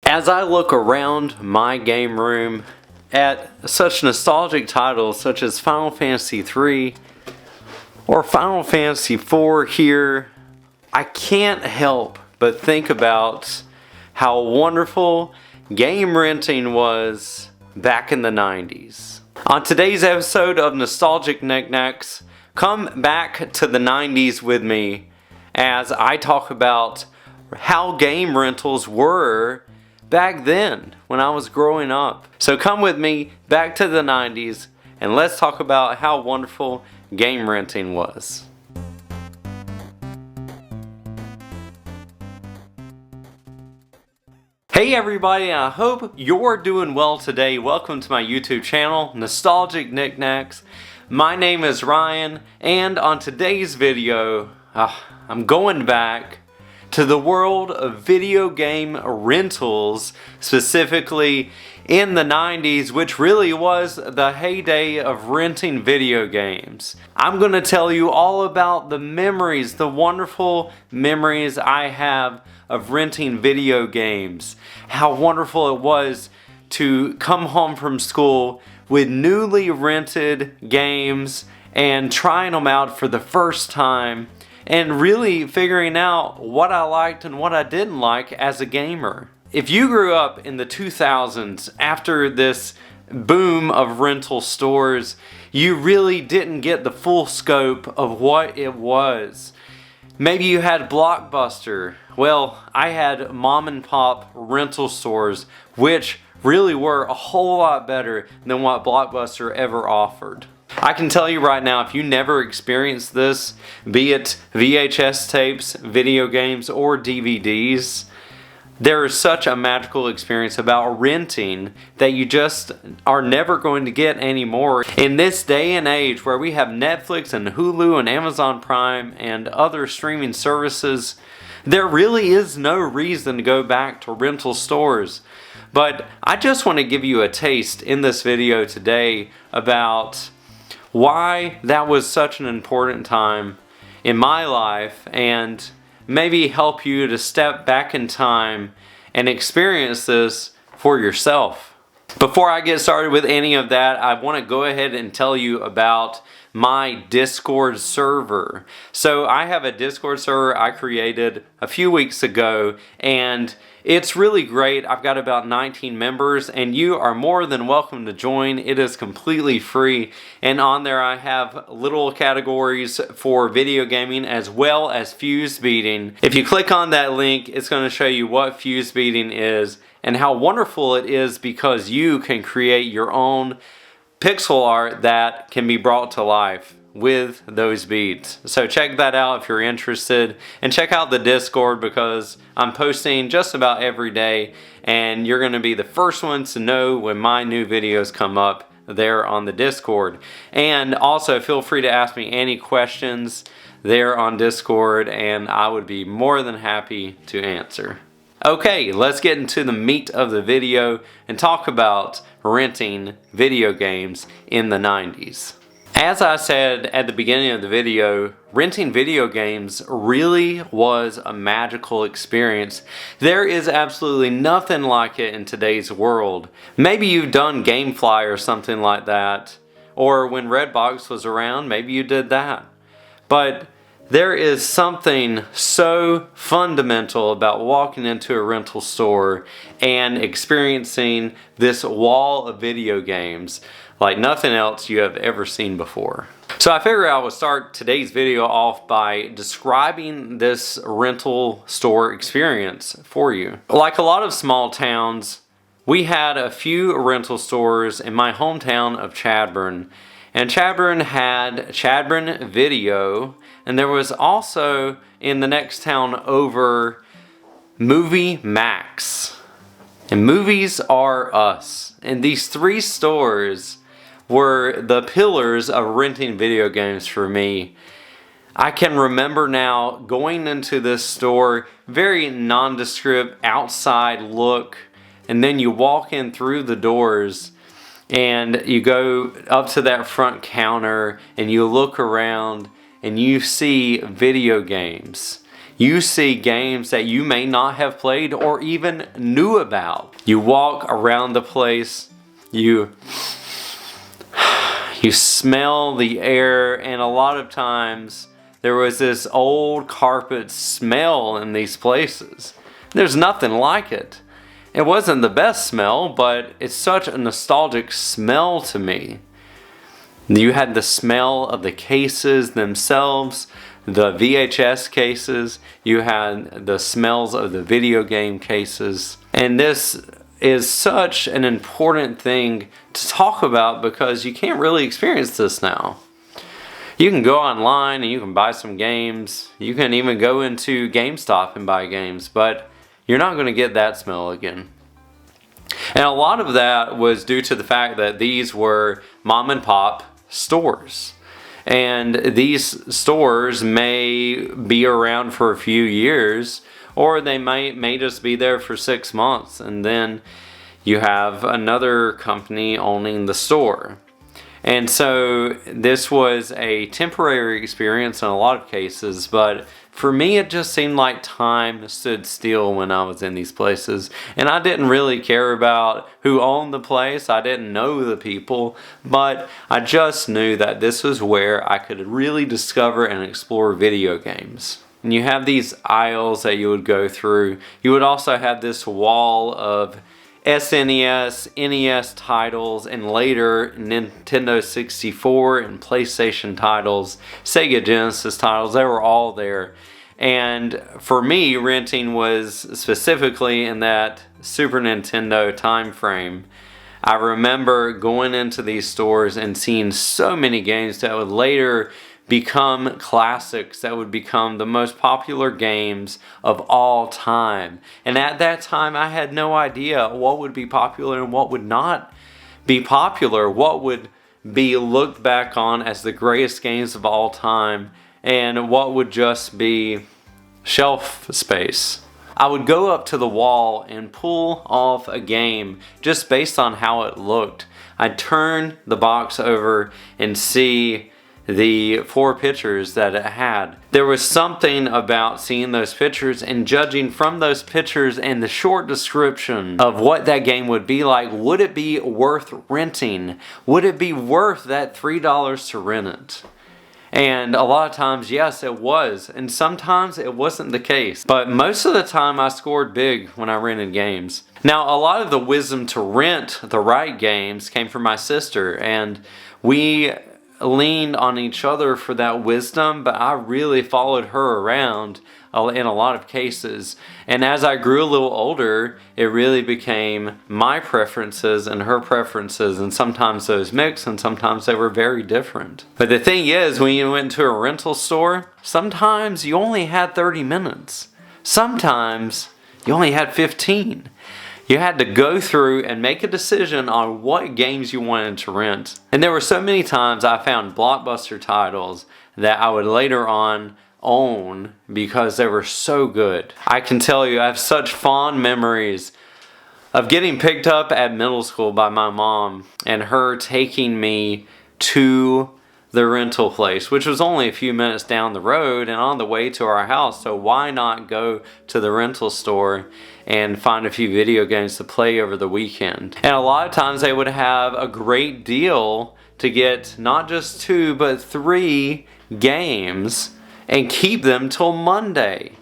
As I look around my game room at such nostalgic titles such as Final Fantasy III or Final Fantasy IV here, I can't help but think about how wonderful game renting was back in the 90s. On today's episode of Nostalgic Nick-Nacks, come back to the 90s with me as I talk about how game rentals were back then when I was growing up. So come with me back to the 90s and let's talk about how wonderful game renting was. Hey everybody, I hope you're doing well today. Welcome to my YouTube channel, Nostalgic Nick-Nacks. My name is Ryan, and on today's video, I'm going back to the world of video game rentals, specifically in the 90s, which really was the heyday of renting video games. I'm going to tell you all about the memories, the wonderful memories I have of renting video games. How wonderful it was to come home from school with newly rented games and trying them out for the first time and really figuring out what I liked and what I didn't like as a gamer. If you grew up in the 2000s after this boom of rental stores, you really didn't get the full scope of what it was. Maybe you had Blockbuster. Well, I had mom and pop rental stores, which really were a whole lot better than what Blockbuster ever offered. I can tell you right now, if you never experienced this, be it VHS tapes, video games, or DVDs, there is such a magical experience about renting that you just are never going to get anymore. In this day and age where we have Netflix and Hulu and Amazon Prime and other streaming services, there really is no reason to go back to rental stores. But I just want to give you a taste in this video today about why that was such an important time in my life and maybe help you to step back in time and experience this for yourself. Before I get started with any of that, I want to go ahead and tell you about my Discord server. So I have a Discord server I created a few weeks ago, and it's really great. I've got about 19 members, and you are more than welcome to join. It is completely free, and on there I have little categories for video gaming as well as fuse beating. If you click on that link, it's going to show you what fuse beating is and how wonderful it is because you can create your own pixel art that can be brought to life with those beats. So check that out if you're interested, and check out the Discord because I'm posting just about every day and you're going to be the first ones to know when my new videos come up there on the Discord. And also feel free to ask me any questions there on Discord and I would be more than happy to answer. Okay, let's get into the meat of the video and talk about renting video games in the 90s. As I said at the beginning of the video, renting video games really was a magical experience. There is absolutely nothing like it in today's world. Maybe you've done GameFly or something like that, or when Redbox was around, maybe you did that. But there is something so fundamental about walking into a rental store and experiencing this wall of video games like nothing else you have ever seen before. So I figured I would start today's video off by describing this rental store experience for you. Like a lot of small towns, we had a few rental stores in my hometown of Chadbourn. And Chadbourn had Chadbourn Video, and there was also in the next town over Movie Max. And Movies R Us. And these three stores were the pillars of renting video games for me. I can remember now going into this store, very nondescript outside look, and then you walk in through the doors and you go up to that front counter and you look around and you see video games. you see games that you may not have played or even knew about. You walk around the place, you smell the air, and a lot of times there was this old carpet smell in these places. There's nothing like it. It wasn't the best smell, but it's such a nostalgic smell to me. You had the smell of the cases themselves, the VHS cases. You had the smells of the video game cases. And this is such an important thing to talk about because you can't really experience this now. You can go online and you can buy some games. You can even go into GameStop and buy games, but you're not going to get that smell again. And a lot of that was due to the fact that these were mom and pop stores. And these stores may be around for a few years, or they may just be there for 6 months, and then you have another company owning the store. And so this was a temporary experience in a lot of cases, but for me it just seemed like time stood still when I was in these places. And I didn't really care about who owned the place. I didn't know the people, but I just knew that this was where I could really discover and explore video games. And you have these aisles that you would go through. You would also have this wall of SNES, NES titles, and later Nintendo 64 and PlayStation titles, Sega Genesis titles. They were all there. And for me, renting was specifically in that Super Nintendo time frame. I remember going into these stores and seeing so many games that would later become classics, that would become the most popular games of all time. And at that time, I had no idea what would be popular and what would not be popular, what would be looked back on as the greatest games of all time, and what would just be shelf space. I would go up to the wall and pull off a game just based on how it looked. I'd turn the box over and see the 4 pictures that it had. There was something about seeing those pictures and judging from those pictures and the short description of what that game would be like. Would it be worth renting? Would it be worth that $3 to rent it? And a lot of times, yes, it was. And sometimes it wasn't the case. But most of the time I scored big when I rented games. Now, a lot of the wisdom to rent the right games came from my sister, and we leaned on each other for that wisdom, but I really followed her around in a lot of cases. And as I grew a little older, it really became my preferences and her preferences, and sometimes those mixed and sometimes they were very different. But the thing is, when you went to a rental store, sometimes you only had 30 minutes. Sometimes you only had 15. You had to go through and make a decision on what games you wanted to rent. And there were so many times I found blockbuster titles that I would later on own because they were so good. I can tell you, I have such fond memories of getting picked up at middle school by my mom and her taking me to the rental place, which was only a few minutes down the road and on the way to our house. So why not go to the rental store and find a few video games to play over the weekend? And a lot of times they would have a great deal to get not just 2 but 3 games and keep them till Monday.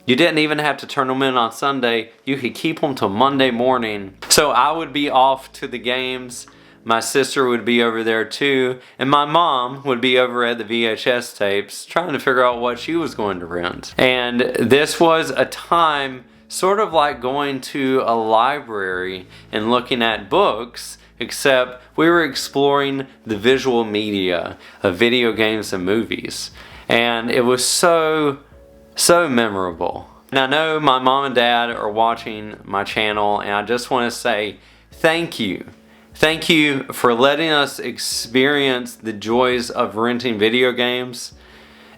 You didn't even have to turn them in on Sunday. You could keep them till Monday morning. So I would be off to the games. My sister would be over there too, and my mom would be over at the VHS tapes trying to figure out what she was going to rent. And this was a time sort of like going to a library and looking at books, except we were exploring the visual media of video games and movies. And it was so memorable. And I know my mom and dad are watching my channel, and I just want to say thank you. Thank you for letting us experience the joys of renting video games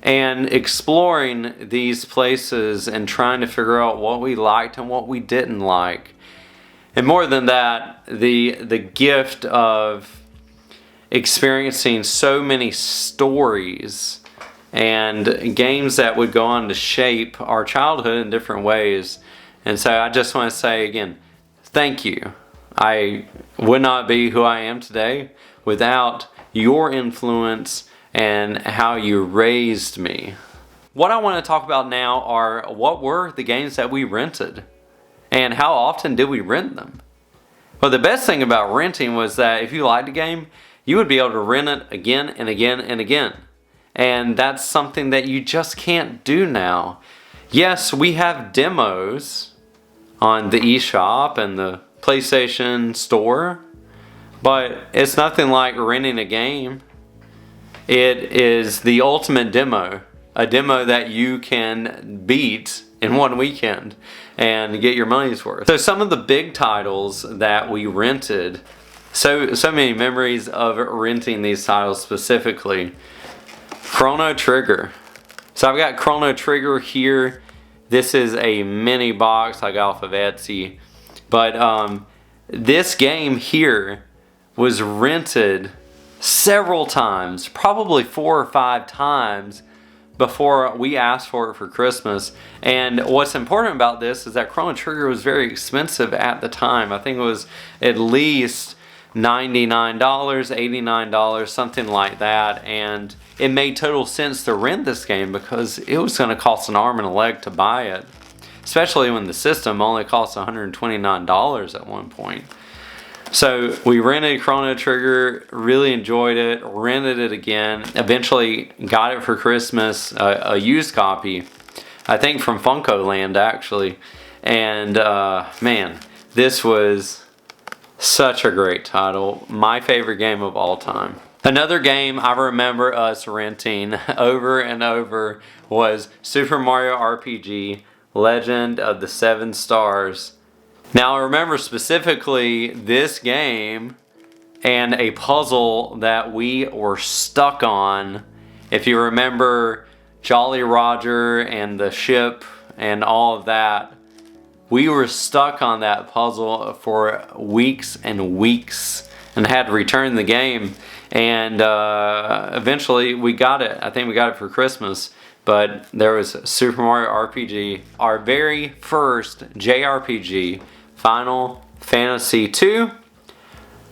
and exploring these places and trying to figure out what we liked and what we didn't like. And more than that, the gift of experiencing so many stories and games that would go on to shape our childhood in different ways. And so I just want to say again, thank you. I would not be who I am today without your influence and how you raised me. What I want to talk about now are what were the games that we rented and how often did we rent them. Well, the best thing about renting was that if you liked a game, you would be able to rent it again and again and again. And that's something that you just can't do now. Yes, we have demos on the eShop and the PlayStation Store, but it's nothing like renting a game. It is the ultimate demo, a demo that you can beat in one weekend and get your money's worth. So some of the big titles that we rented, so many memories of renting these titles specifically. Chrono Trigger. So I've got Chrono Trigger here. This is a mini box I got off of Etsy. But this game here was rented several times, probably 4 or 5 times before we asked for it for Christmas. And what's important about this is that Chrono Trigger was very expensive at the time. I think it was at least $99, $89, something like that. And it made total sense to rent this game because it was going to cost an arm and a leg to buy it, especially when the system only cost $129 at one point. So we rented Chrono Trigger, really enjoyed it, rented it again, eventually got it for Christmas, a used copy, I think from Funko Land actually. And man, this was such a great title, my favorite game of all time. Another game I remember us renting over and over was Super Mario RPG Legend of the Seven Stars. Now I remember specifically this game and a puzzle that we were stuck on. If you remember Jolly Roger and the ship and all of that, we were stuck on that puzzle for weeks and weeks and had to return the game. And eventually we got it. I think we got it for Christmas. But there was Super Mario RPG, our very first JRPG, Final Fantasy II,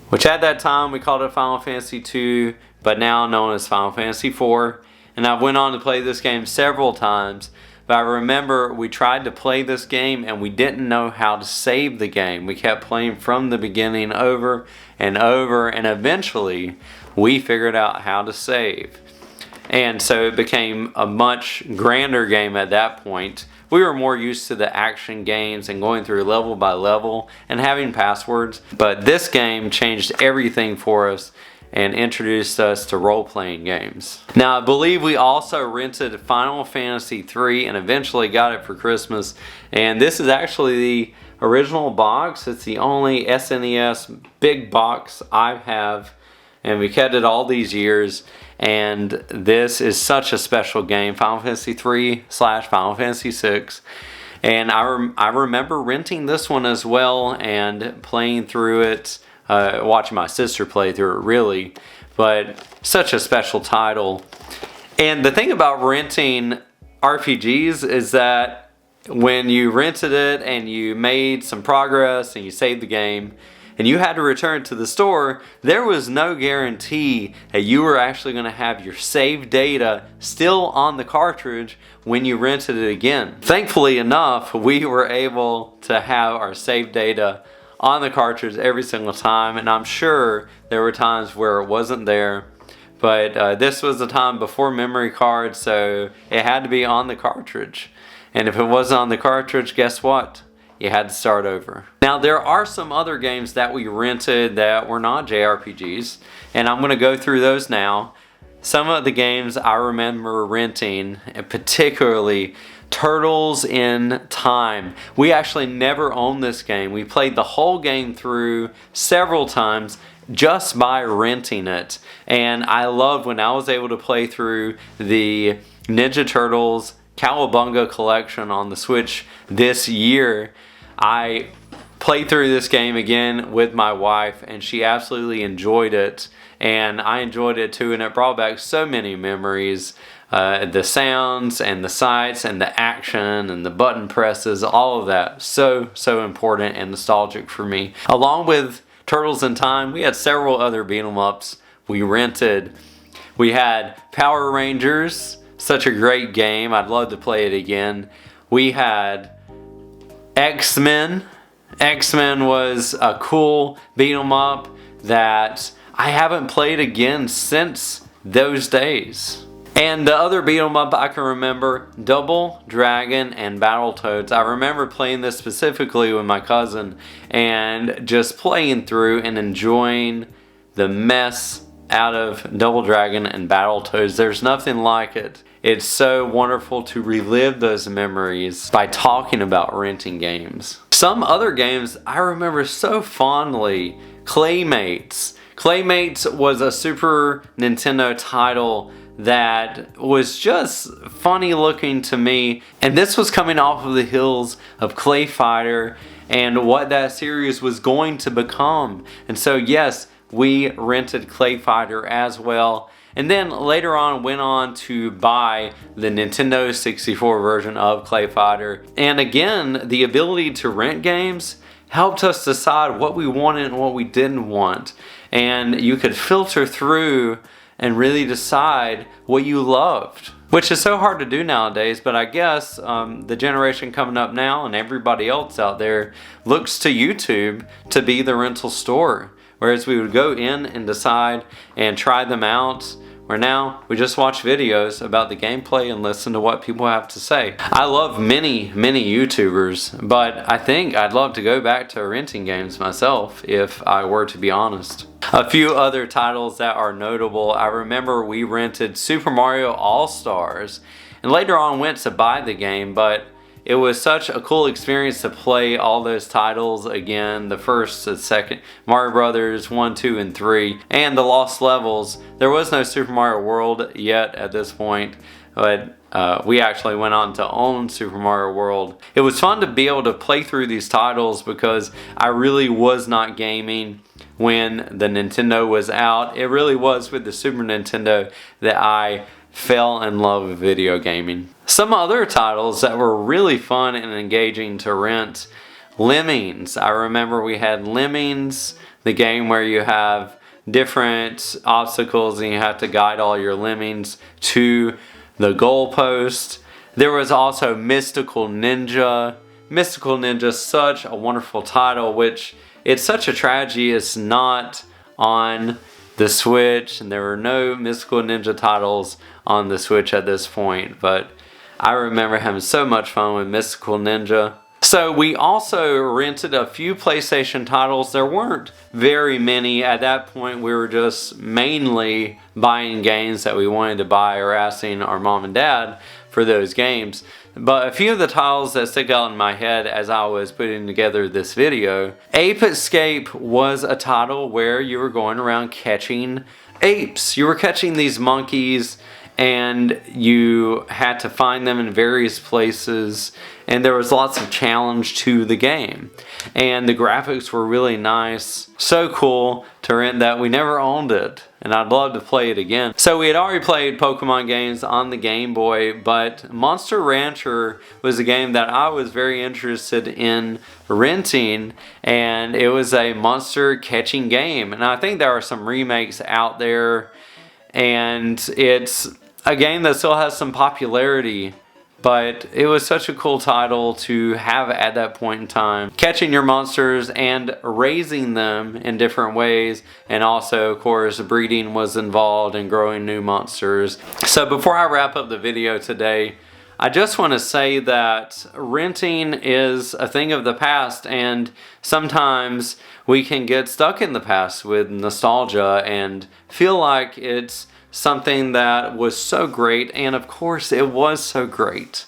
which at that time we called it Final Fantasy II, but now known as Final Fantasy IV. And I went on to play this game several times. But I remember we tried to play this game and we didn't know how to save the game. We kept playing from the beginning over and over, and eventually we figured out how to save. And so it became a much grander game at that point. We were more used to the action games and going through level by level and having passwords. But this game changed everything for us and introduced us to role-playing games. Now I believe we also rented Final Fantasy III and eventually got it for Christmas. And this is actually the original box. It's the only SNES big box I have. And we kept it all these years. And this is such a special game, Final Fantasy III / Final Fantasy VI. And I remember renting this one as well and playing through it, watching my sister play through it really. But such a special title. And the thing about renting RPGs is that when you rented it and you made some progress and you saved the game, and you had to return to the store, there was no guarantee that you were actually going to have your saved data still on the cartridge when you rented it again. Thankfully enough, we were able to have our saved data on the cartridge every single time, and I'm sure there were times where it wasn't there. But this was the time before memory cards, so it had to be on the cartridge. And if it wasn't on the cartridge, guess what? You had to start over. Now there are some other games that we rented that were not JRPGs, and I'm going to go through those now. Some of the games I remember renting, particularly Turtles in Time. We actually never owned this game. We played the whole game through several times just by renting it. And I loved when I was able to play through the Ninja Turtles Cowabunga collection on the Switch this year. I played through this game again with my wife, and she absolutely enjoyed it, and I enjoyed it too, and it brought back so many memories. The sounds and the sights and the action and the button presses, all of that, so important and nostalgic for me. Along with Turtles in Time, we had several other beat 'em ups we rented. We had Power Rangers, such a great game, I'd love to play it again. We had X-Men. X-Men was a cool beat 'em up that I haven't played again since those days. And the other beat 'em up I can remember, Double Dragon and Battletoads. I remember playing this specifically with my cousin and just playing through and enjoying the mess out of Double Dragon and Battletoads. There's nothing like it. It's so wonderful to relive those memories by talking about renting games. Some other games I remember so fondly, Claymates. Claymates was a Super Nintendo title that was just funny looking to me, and this was coming off of the heels of Clay Fighter and what that series was going to become. And so yes, we rented Clay Fighter as well, and then later on went on to buy the Nintendo 64 version of Clay Fighter. And again, the ability to rent games helped us decide what we wanted and what we didn't want, and you could filter through and really decide what you loved, which is so hard to do nowadays. But I guess the generation coming up now and everybody else out there looks to YouTube to be the rental store, whereas we would go in and decide and try them out, where now we just watch videos about the gameplay and listen to what people have to say. I love many YouTubers, but I think I'd love to go back to renting games myself if I were to be honest. A few other titles that are notable, I remember we rented Super Mario All-Stars and later on went to buy the game, but it was such a cool experience to play all those titles again, the first, the second, Mario Brothers 1, 2, and 3, and the Lost Levels. There was no Super Mario World yet at this point, but we actually went on to own Super Mario World. It was fun to be able to play through these titles because I really was not gaming when the Nintendo was out. It really was with the Super Nintendo that I fell in love with video gaming. Some other titles that were really fun and engaging to rent, Lemmings. I remember we had Lemmings, the game where you have different obstacles and you have to guide all your lemmings to the goalpost. There was also Mystical Ninja. Mystical Ninja, such a wonderful title, which it's such a tragedy it's not on the Switch, and there were no Mystical Ninja titles on the Switch at this point, but I remember having so much fun with Mystical Ninja. So we also rented a few PlayStation titles. There weren't very many at that point. We were just mainly buying games that we wanted to buy or asking our mom and dad for those games. But a few of the titles that stick out in my head as I was putting together this video, Ape Escape was a title where you were going around catching apes. You were catching these monkeys and you had to find them in various places, and there was lots of challenge to the game, and the graphics were really nice. So cool to rent that. We never owned it, and I'd love to play it again. So we had already played Pokemon games on the Game Boy, but Monster Rancher was a game that I was very interested in renting, and it was a monster catching game, and I think there are some remakes out there, and it's a game that still has some popularity, but it was such a cool title to have at that point in time. Catching your monsters and raising them in different ways, and also, of course, breeding was involved in growing new monsters. So before I wrap up the video today, I just want to say that renting is a thing of the past, and sometimes we can get stuck in the past with nostalgia and feel like it's something that was so great, and of course it was so great.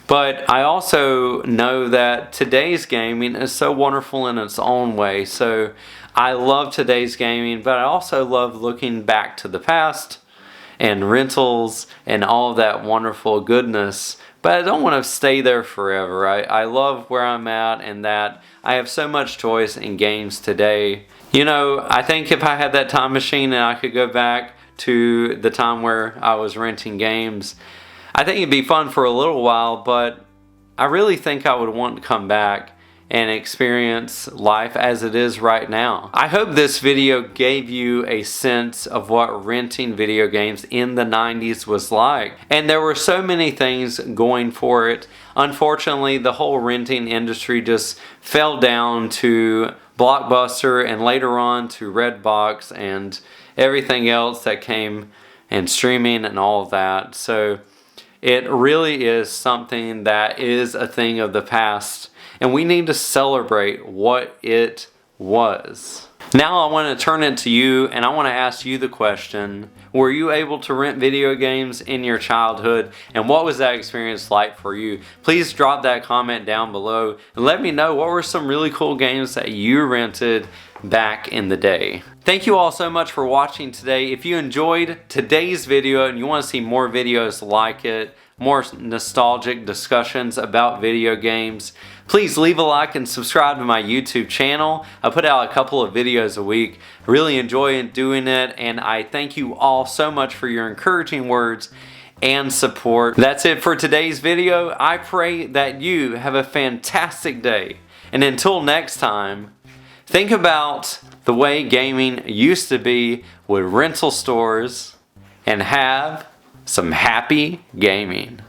But I also know that today's gaming is so wonderful in its own way. So I love today's gaming, but I also love looking back to the past and rentals and all of that wonderful goodness. But I don't want to stay there forever. I love where I'm at and that I have so much choice in games today. You know, I think if I had that time machine and I could go back to the time where I was renting games, I think it'd be fun for a little while, but I really think I would want to come back and experience life as it is right now. I hope this video gave you a sense of what renting video games in the 90s was like. And there were so many things going for it. Unfortunately, the whole renting industry just fell down to Blockbuster and later on to Redbox and everything else that came, and streaming and all of that. So it really is something that is a thing of the past, and we need to celebrate what it was. Now I want to turn it to you, and I want to ask you the question, were you able to rent video games in your childhood, and what was that experience like for you? Please drop that comment down below and let me know what were some really cool games that you rented back in the day. Thank you all so much for watching today. If you enjoyed today's video and you want to see more videos like it, more nostalgic discussions about video games, please leave a like and subscribe to my YouTube channel. I put out a couple of videos a week. I really enjoy doing it, and I thank you all so much for your encouraging words and support. That's it for today's video. I pray that you have a fantastic day, and until next time, think about the way gaming used to be with rental stores, and have some happy gaming.